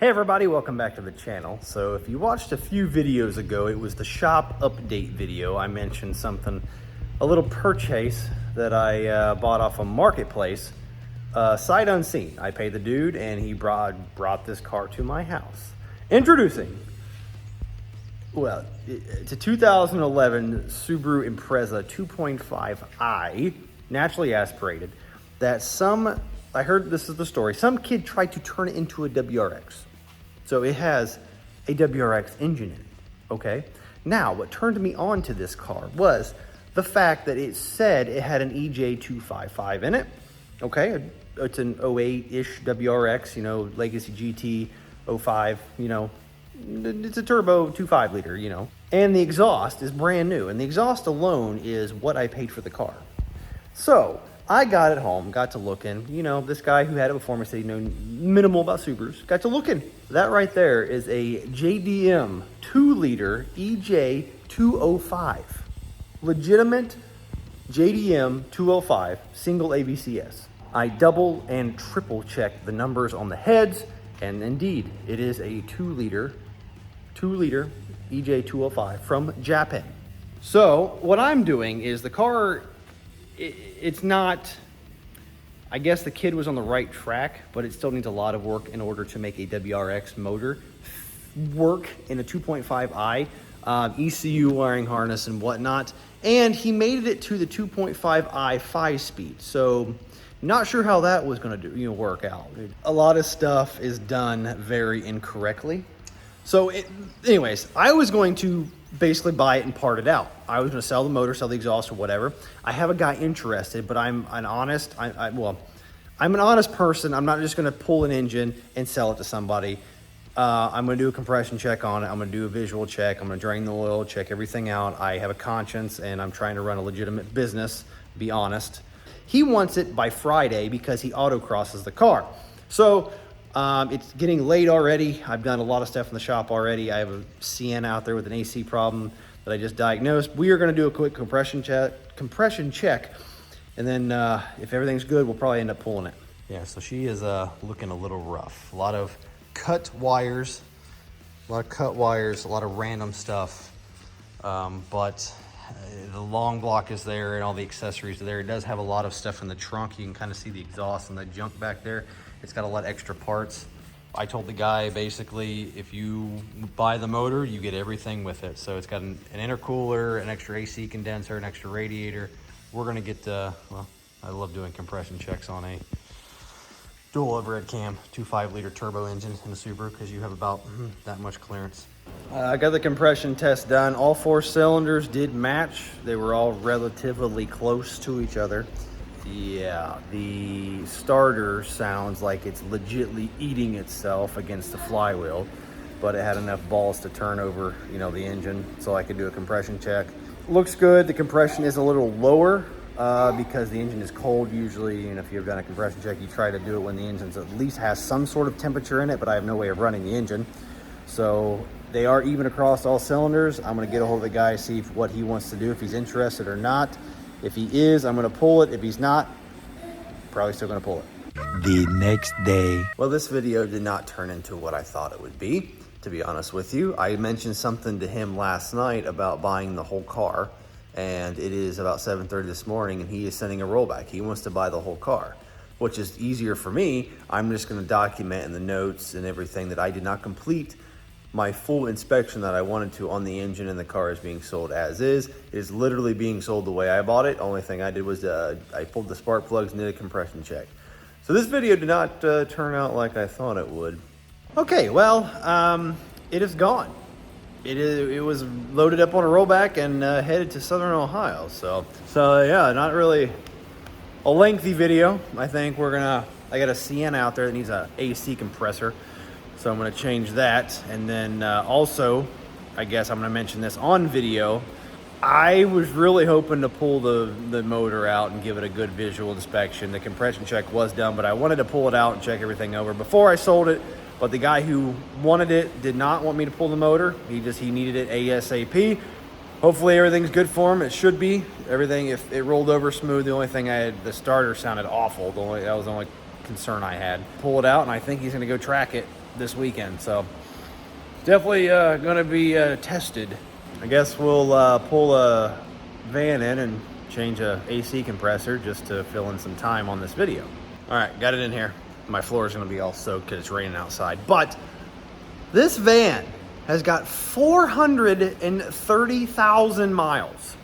Hey everybody, welcome back to the channel. So if you watched a few videos ago, it was the shop update video. I mentioned something, a little purchase that I bought off a marketplace, sight unseen. I paid the dude and he brought this car to my house. Introducing, well, it's a 2011 Subaru Impreza 2.5i, naturally aspirated, that I heard this is the story, some kid tried to turn it into a WRX. So it has a WRX engine in it, okay? Now, what turned me on to this car was the fact that it said it had an EJ255 in it, okay? It's an 08-ish WRX, you know, Legacy GT 05, you know, it's a turbo 2.5 liter, you know. And the exhaust is brand new, and the exhaust alone is what I paid for the car. So I got it home, got to looking. You know, this guy who had it before me said he knew minimal about Subarus. Got to looking. That right there is a JDM 2-liter EJ205. Legitimate JDM 205 single ABCS. I double and triple checked the numbers on the heads, and indeed, it is a 2-liter EJ205 from Japan. So what I'm doing is the car, it's not, I guess the kid was on the right track, but it still needs a lot of work in order to make a WRX motor work in a 2.5i, ECU wiring harness and whatnot. And he made it to the 2.5i 5-speed. So not sure how that was going to work out. A lot of stuff is done very incorrectly. So anyways, I was going to basically buy it and part it out. I was going to sell the motor, sell the exhaust or whatever. I have a guy interested, but I'm an honest person. I'm not just going to pull an engine and sell it to somebody. I'm going to do a compression check on it. I'm going to do a visual check. I'm going to drain the oil, check everything out. I have a conscience and I'm trying to run a legitimate business, be honest. He wants it by Friday because he autocrosses the car. So it's getting late already. I've done a lot of stuff in the shop already. I have a CN out there with an AC problem that I just diagnosed. We are going to do a quick compression check, and then if everything's good, we'll probably end up pulling it. Yeah, so she is looking a little rough. A lot of cut wires, a lot of random stuff, but the long block is there and all the accessories are there. It does have a lot of stuff in the trunk. You can kind of see the exhaust and the junk back there. It's got a lot of extra parts. I told the guy basically, if you buy the motor, you get everything with it. So it's got an intercooler, an extra AC condenser, an extra radiator. We're gonna get, well, I love doing compression checks on a dual overhead cam, 2.5-liter turbo engine in the Subaru because you have about that much clearance. I got the compression test done. All 4 cylinders did match. They were all relatively close to each other. Yeah, the starter sounds like it's legitly eating itself against the flywheel, but it had enough balls to turn over, you know, the engine, so I could do a compression check. Looks good. The compression is a little lower because the engine is cold usually, and if you've done a compression check, you try to do it when the engine at least has some sort of temperature in it, but I have no way of running the engine. So they are even across all cylinders. I'm going to get a hold of the guy, see what he wants to do, if he's interested or not. If he is, I'm going to pull it. If he's not, probably still going to pull it. The next day. Well, this video did not turn into what I thought it would be, to be honest with you. I mentioned something to him last night about buying the whole car, and it is about 7:30 this morning, and he is sending a rollback. He wants to buy the whole car, which is easier for me. I'm just going to document in the notes and everything that I did not complete my full inspection that I wanted to on the engine, and the car is being sold as is. It is literally being sold the way I bought it. Only thing I did was I pulled the spark plugs and did a compression check. So this video did not turn out like I thought it would. Okay, well, it is gone. It was loaded up on a rollback and headed to Southern Ohio. So yeah, not really a lengthy video. I think I got a CN out there that needs a AC compressor. So I'm going to change that. And then also, I guess I'm going to mention this on video. I was really hoping to pull the motor out and give it a good visual inspection. The compression check was done, but I wanted to pull it out and check everything over before I sold it. But the guy who wanted it did not want me to pull the motor. He needed it ASAP. Hopefully everything's good for him. It should be. Everything, if it rolled over smooth. The only thing the starter sounded awful. That was the only concern I had. Pull it out, and I think he's going to go track it this weekend. So definitely going to be tested. I guess we'll pull a van in and change a AC compressor just to fill in some time on this video. All right, got it in here. My floor is going to be all soaked because it's raining outside. But this van has got 430,000 miles.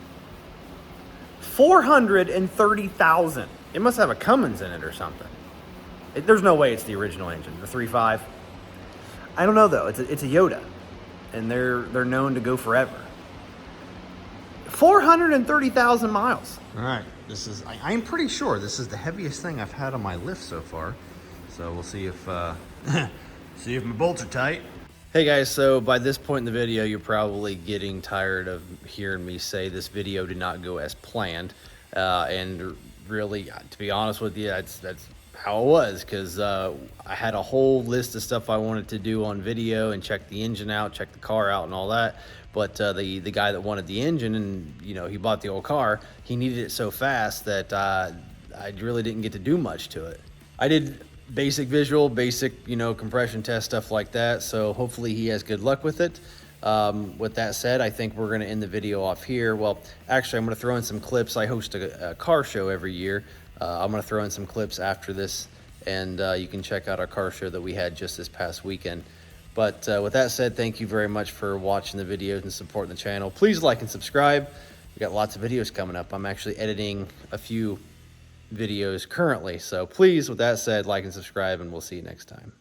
430,000. It must have a Cummins in it or something. There's no way it's the original engine, the 3.5. I don't know though. It's a Yoda, and they're known to go forever. 430,000 miles. All right, this is. I'm pretty sure this is the heaviest thing I've had on my lift so far. So we'll see if see if my bolts are tight. Hey guys, so by this point in the video, you're probably getting tired of hearing me say this video did not go as planned, and really, to be honest with you, that's how it was, because I had a whole list of stuff I wanted to do on video and check the engine out, check the car out and all that. But the guy that wanted the engine, and he bought the old car, he needed it so fast that I really didn't get to do much to it. I did basic visual, basic compression test, stuff like that, so hopefully he has good luck with it. With that said, I think we're going to end the video off here. Well, actually, I'm going to throw in some clips. I host a car show every year. I'm going to throw in some clips after this, and you can check out our car show that we had just this past weekend. But with that said, thank you very much for watching the videos and supporting the channel. Please like and subscribe. We got lots of videos coming up. I'm actually editing a few videos currently. So please, with that said, like and subscribe, and we'll see you next time.